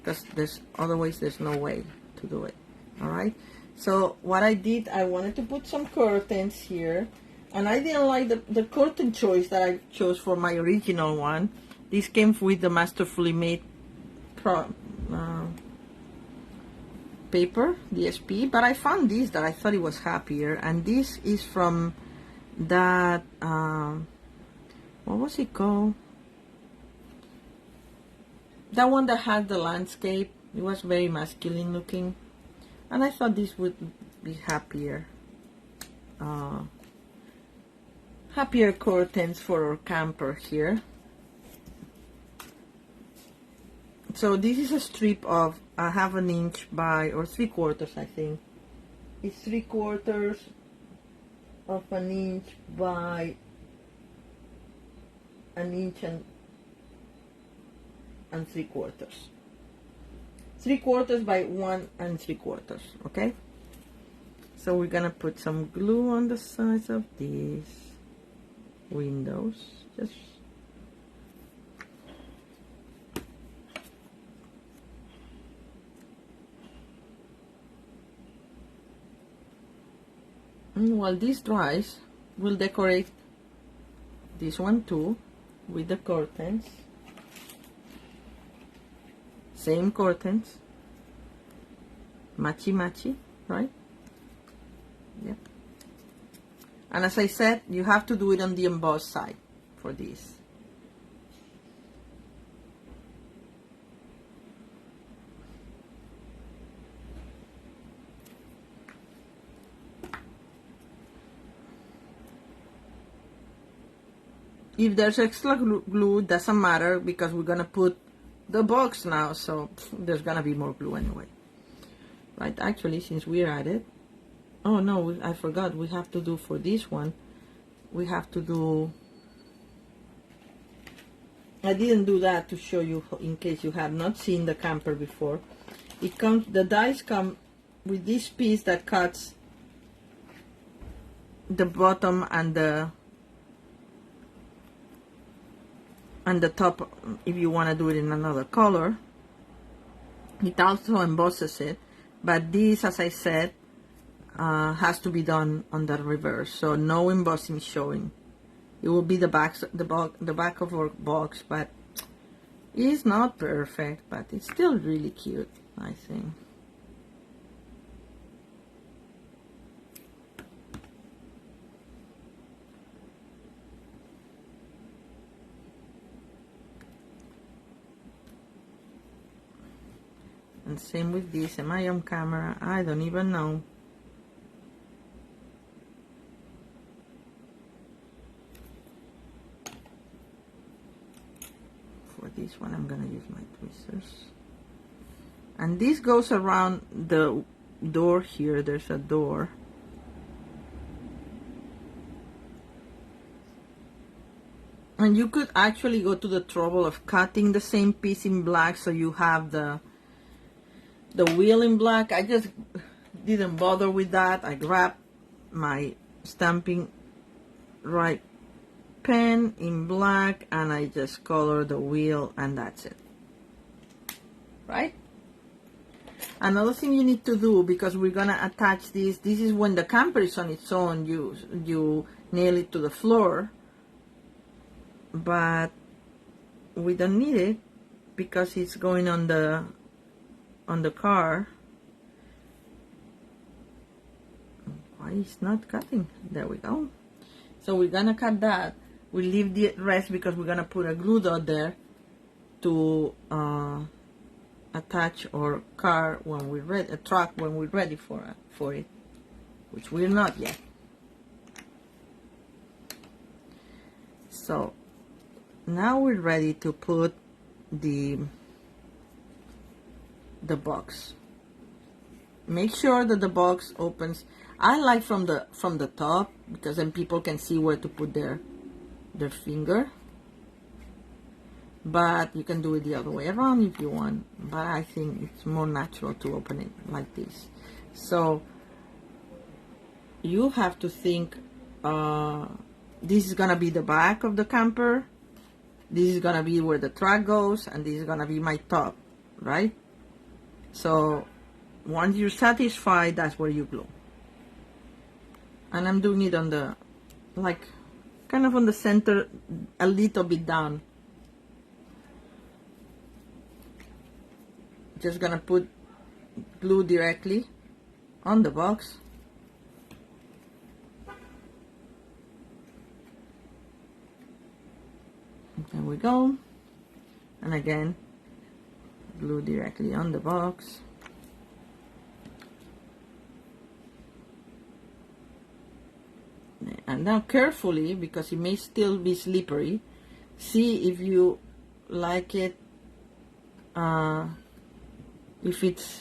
because otherwise there's no way to do it. All right. So what I did, I wanted to put some curtains here, and I didn't like the curtain choice that I chose for my original one. This came with the Masterfully Made paper, DSP, but I found this that I thought it was happier, and this is from that, what was it called? That one that had the landscape. It was very masculine looking, and I thought this would be happier. Happier curtains for our camper here. So this is a strip of a ½ inch by, or 3/4, I think. It's 3/4 of an inch by an inch and 3/4. 3/4 by 1 3/4. Okay. So we're gonna put some glue on the sides of these windows. Just and while this dries, we'll decorate this one too with the curtains. Same curtains, matchy, right? Yep. And as I said, you have to do it on the embossed side for this. If there's extra glue, doesn't matter, because we're gonna put the box now, so there's gonna be more glue anyway, right? Actually, since we're at it, oh no, I forgot, we have to do for this one, we have to do, I didn't do that to show you in case you have not seen the camper before. It comes, the dies come with this piece that cuts the bottom and the top if you want to do it in another color. It also embosses it, but this, as I said, has to be done on the reverse, so no embossing showing. It will be the back of our box, but It's not perfect, but it's still really cute, I think. And same with this. Am I on camera? I don't even know. For this one, I'm gonna use my tweezers. And this goes around the door here. There's a door. And you could actually go to the trouble of cutting the same piece in black so you have the wheel in black. I just didn't bother with that. I grabbed my stamping right pen in black and I just color the wheel and that's it. Right? Another thing you need to do, because we're gonna attach this is when the camper is on its own, you nail it to the floor, but we don't need it because it's going on the car. Why is not cutting? There we go. So we're gonna cut that. We leave the rest because we're gonna put a glue dot there to attach our car when we're ready, a truck when we're ready for it, which we're not yet. So now we're ready to put the box. Make sure that the box opens. I like from the top because then people can see where to put their finger. But you can do it the other way around if you want. But I think it's more natural to open it like this. So you have to think, this is gonna be the back of the camper. This is gonna be where the truck goes, and this is gonna be my top, right? So once you're satisfied, that's where you glue. And I'm doing it on the, like, kind of on the center, a little bit down. Just gonna put glue directly on the box. There we go. And again, glue directly on the box. And now carefully, because it may still be slippery, see if you like it, if it's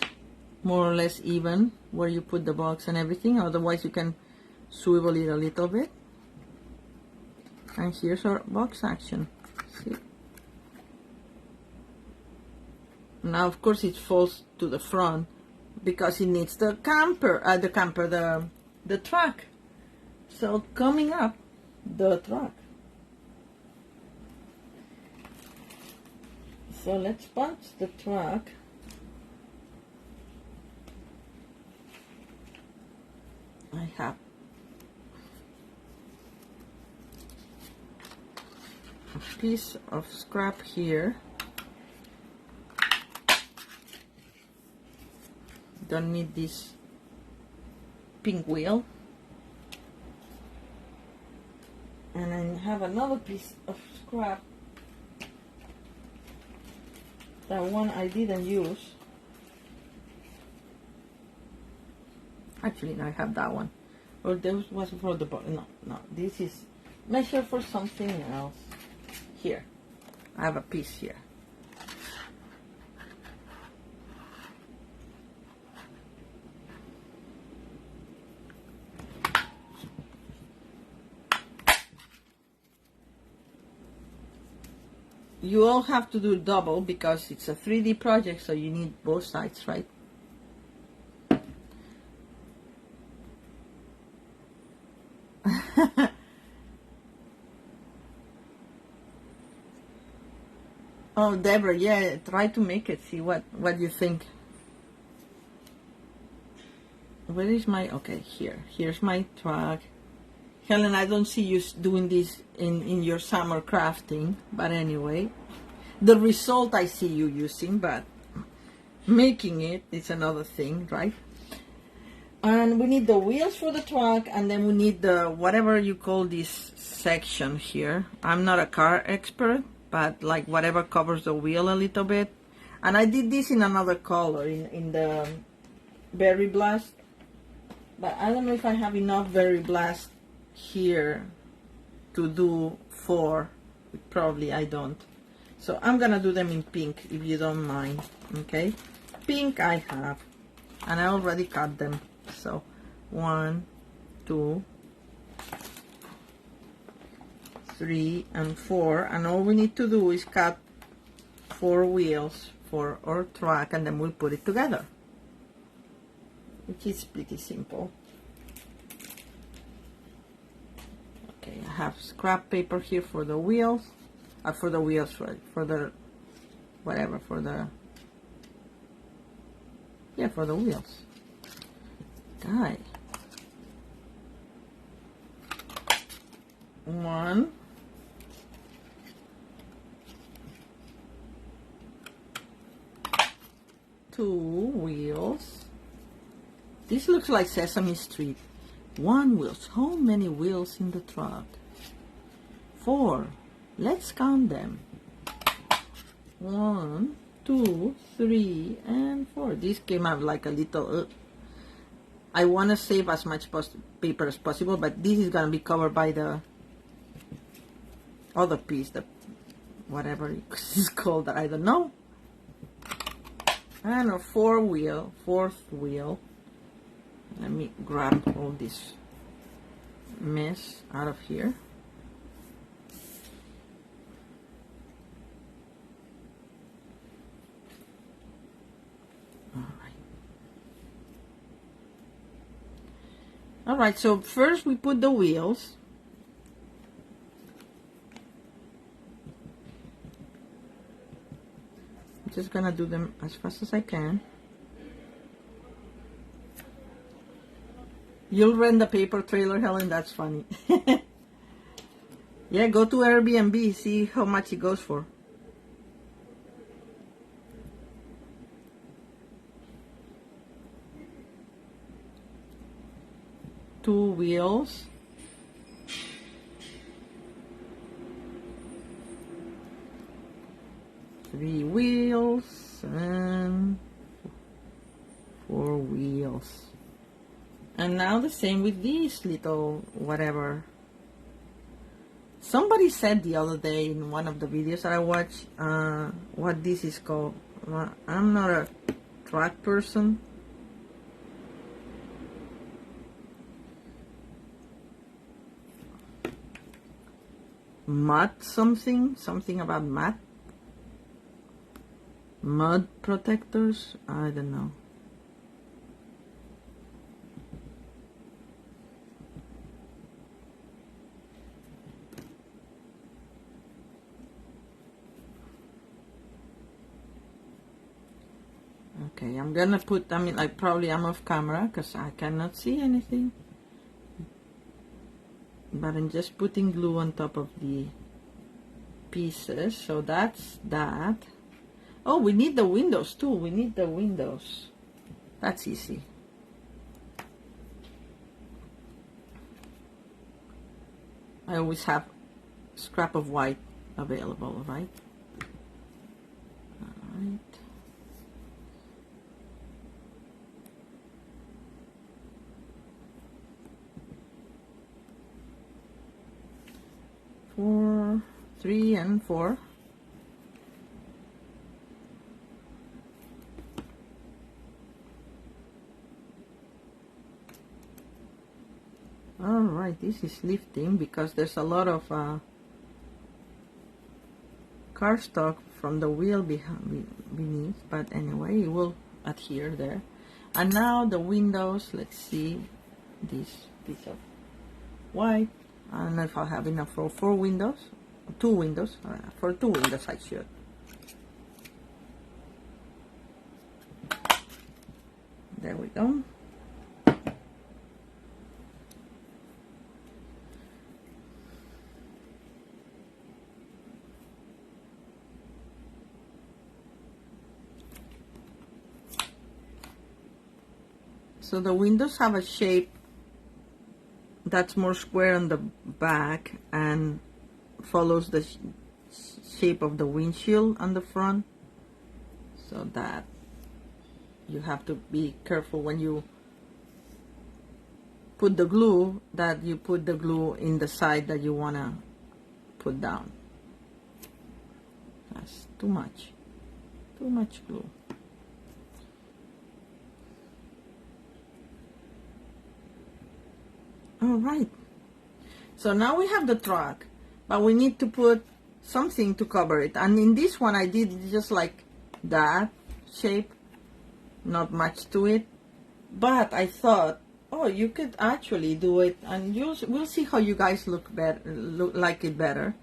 more or less even where you put the box and everything. Otherwise you can swivel it a little bit. And here's our box action. See? Now of course it falls to the front because it needs the truck. So coming up, the truck. So let's punch the truck. I have a piece of scrap here. Don't need this pink wheel. And I have another piece of scrap. That one I didn't use. Actually, no, I have that one. Or this was for the bottom. No, this is measure for something else. Here, I have a piece here. You all have to do double because it's a 3D project, so you need both sides, right? Oh, Deborah, yeah, try to make it. See what you think. Where is my, okay, here. Here's my truck. Helen, I don't see you doing this in your summer crafting, but anyway. the result I see you using, but making it is another thing, right? And we need the wheels for the truck, and then we need the whatever you call this section here. I'm not a car expert, but like whatever covers the wheel a little bit. And I did this in another color, in the Berry Blast, but I don't know if I have enough Berry Blast here to do 4. Probably I don't. So I'm gonna do them in pink, if you don't mind. Okay, pink I have, and I already cut them. So 1, 2, 3, and 4, and all we need to do is cut 4 wheels for our truck, and then we'll put it together, which is pretty simple. Okay, I have scrap paper here for the wheels, right? For the whatever, for the wheels. Okay. 1, 2 wheels. This looks like Sesame Street. 1 wheel. How many wheels in the truck? 4. Let's count them. 1, 2, 3, and 4. This came out like a little. I want to save as much paper as possible, but this is going to be covered by the other piece, the whatever it's called, I don't know. And a 4th wheel. Let me grab all this mess out of here. All right, so first we put the wheels. I'm just gonna do them as fast as I can. You'll rent the paper trailer, Helen? That's funny. Yeah, go to Airbnb, see how much it goes for. Two wheels. Three wheels and 4 wheels. And now the same with these little whatever. Somebody said the other day in one of the videos that I watched what this is called. I'm not a track person. Mud something about mud protectors, I don't know. Okay, I'm gonna put, like probably I'm off camera because I cannot see anything. But I'm just putting glue on top of the pieces, so that's that. Oh, we need the windows too. We need the windows. That's easy. I always have scrap of white available, right? All right. Four, 3, and 4. All right, this is lifting because there's a lot of cardstock from the wheel beneath, but anyway, it will adhere there. And now the windows, let's see this piece of white. I don't know if I'll have enough for 4 windows, 2 windows. For 2 windows I should. There we go. So the windows have a shape that's more square on the back and follows the shape of the windshield on the front, so that you have to be careful when you put the glue, that you put the glue in the side that you want to put down. That's too much glue. All right, so now we have the truck, but we need to put something to cover it. And in this one I did just like that shape, not much to it, but I thought, oh, you could actually do it, and we'll see how you guys look like it better.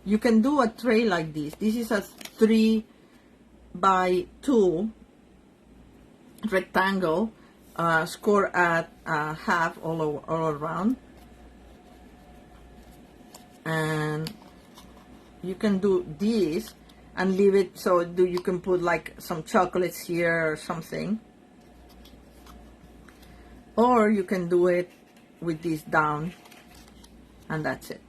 You can do a tray like this. This is a 3x2 rectangle, score at half all around, and you can do this and leave it so you can put like some chocolates here or something, or you can do it with this down, and that's it.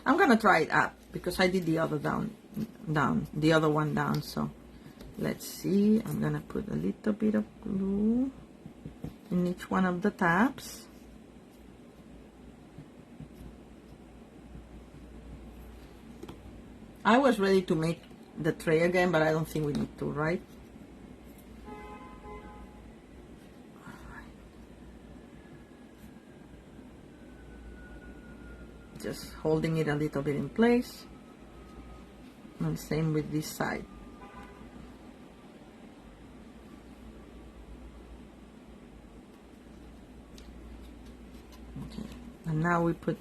I'm gonna try it up because I did the other the other one down. So let's see. I'm gonna put a little bit of glue in each one of the tabs. I was ready to make the tray again, but I don't think we need to, right? Just holding it a little bit in place, and same with this side. Okay, and now we put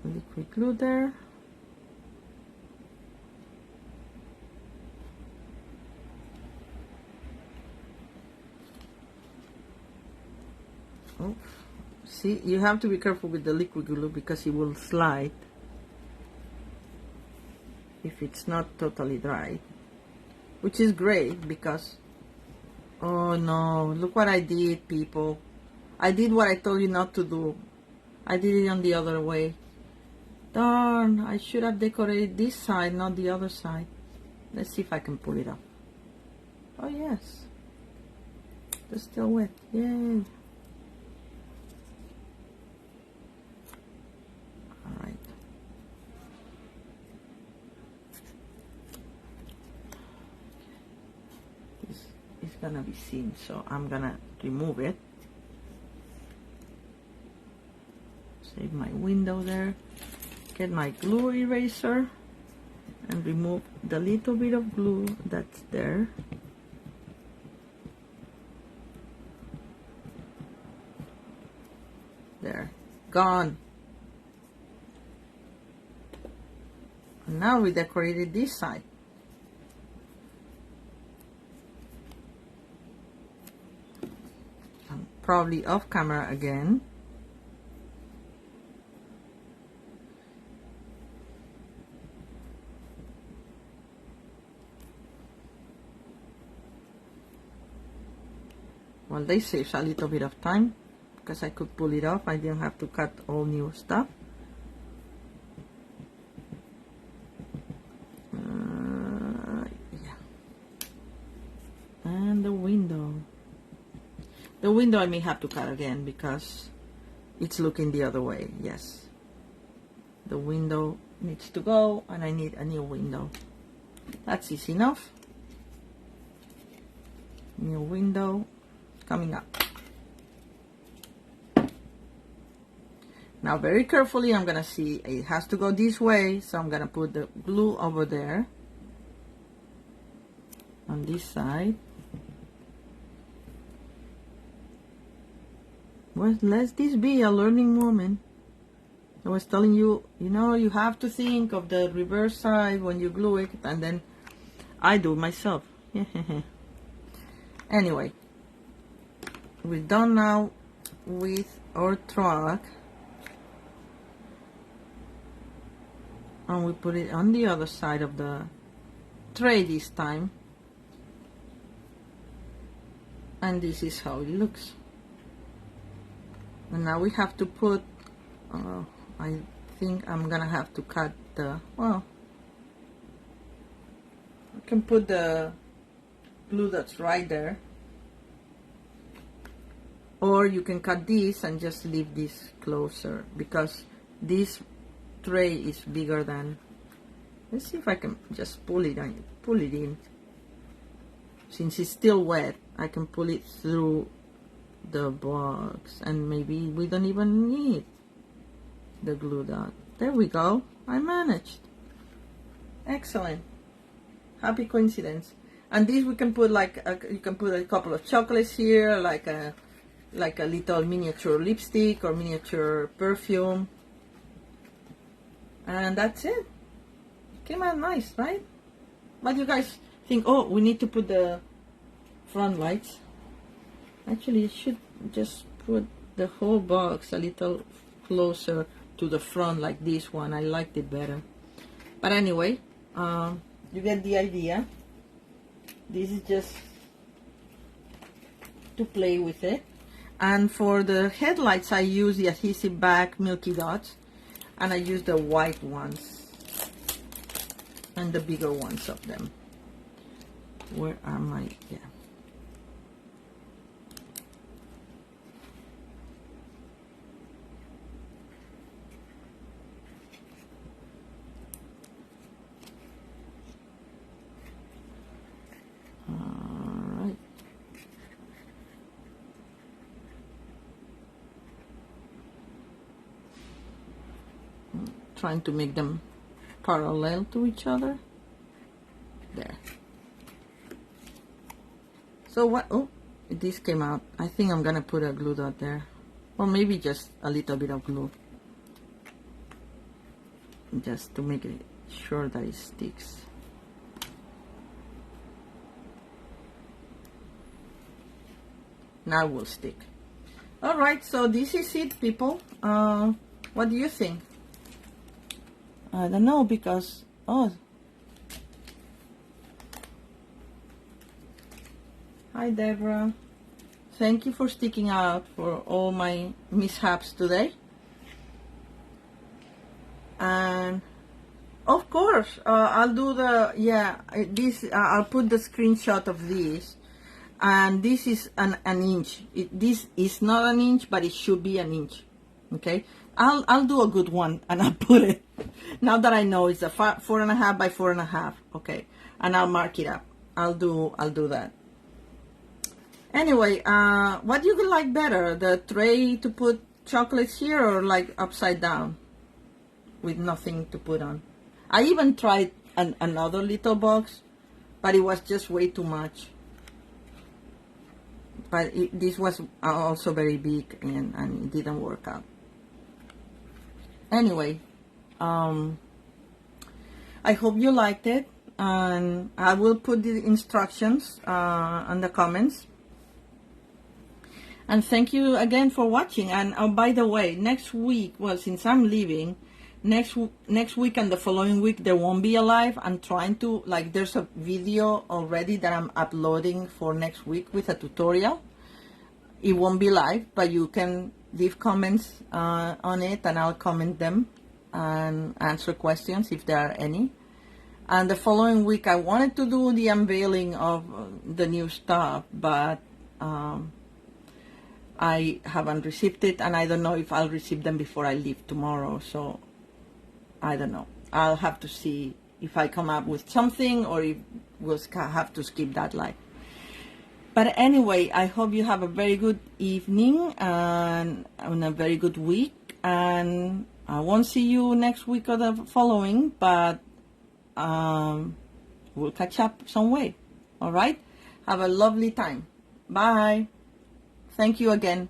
liquid glue there. Oh, see, you have to be careful with the liquid glue because it will slide if it's not totally dry, which is great because, oh no, look what I did, people. I did what I told you not to do. I did it on the other way. Darn, I should have decorated this side, not the other side. Let's see if I can pull it up. Oh yes, it's still wet. Yay. Alright. This is gonna be seen, so I'm gonna remove it. Save my window there. Get my glue eraser and remove the little bit of glue that's there. There, gone. And now we decorated this side. I'm probably off camera again. Well, they saved a little bit of time because I could pull it off. I didn't have to cut all new stuff. Yeah. And the window. The window I may have to cut again because it's looking the other way. Yes. The window needs to go and I need a new window. That's easy enough. New window coming up. Now very carefully I'm gonna see it has to go this way, so I'm gonna put the glue over there on this side. Well, let this be a learning moment. I was telling you, you know, you have to think of the reverse side when you glue it, and then I do myself. Anyway, we're done now with our truck, and we put it on the other side of the tray this time, and this is how it looks. And now we have to put I think I'm gonna have to cut the, well, I can put the glue that's right there, or you can cut this and just leave this closer, because this tray is bigger than, let's see if I can just pull it in. Since it's still wet, I can pull it through the box, and maybe we don't even need the glue dot. There we go. I managed. Excellent. Happy coincidence. And this we can put like you can put a couple of chocolates here, like a little miniature lipstick or miniature perfume, and that's it. Came out nice, right? What do you guys think? Oh, we need to put the front lights. Actually, you should just put the whole box a little closer to the front, like this one. I liked it better. But anyway, you get the idea. This is just to play with it. And for the headlights, I use the adhesive back Milky Dots, and I use the white ones and the bigger ones of them. Where are my, yeah. Trying to make them parallel to each other. There. So what, oh, this came out. I think I'm gonna put a glue dot there, or maybe just a little bit of glue, just to make it sure that it sticks. Now it will stick. All right, so this is it, people. What do you think? I don't know, because, oh, hi Deborah, thank you for sticking out for all my mishaps today. And of course, I'll do the, yeah, this, I'll put the screenshot of this, and this is an inch. This is not an inch, but it should be an inch. Okay, I'll do a good one, and I'll put it. Now that I know it's a 4.5 by 4.5, okay, and I'll mark it up. I'll do that. Anyway, what do you like better, the tray to put chocolates here, or like upside down with nothing to put on? I even tried another little box, but it was just way too much. But this was also very big, and it didn't work out. Anyway, I hope you liked it, and I will put the instructions on the comments. And thank you again for watching. And oh, by the way, next week, well, since I'm leaving, next week and the following week there won't be a live. I'm trying to, like, there's a video already that I'm uploading for next week with a tutorial. It won't be live, but you can leave comments on it, and I'll comment them and answer questions if there are any. And the following week I wanted to do the unveiling of the new stuff, but I haven't received it, and I don't know if I'll receive them before I leave tomorrow, so I don't know. I'll have to see if I come up with something, or if we'll have to skip that live. But anyway, I hope you have a very good evening and a very good week, and I won't see you next week or the following, but we'll catch up some way. All right? Have a lovely time. Bye. Thank you again.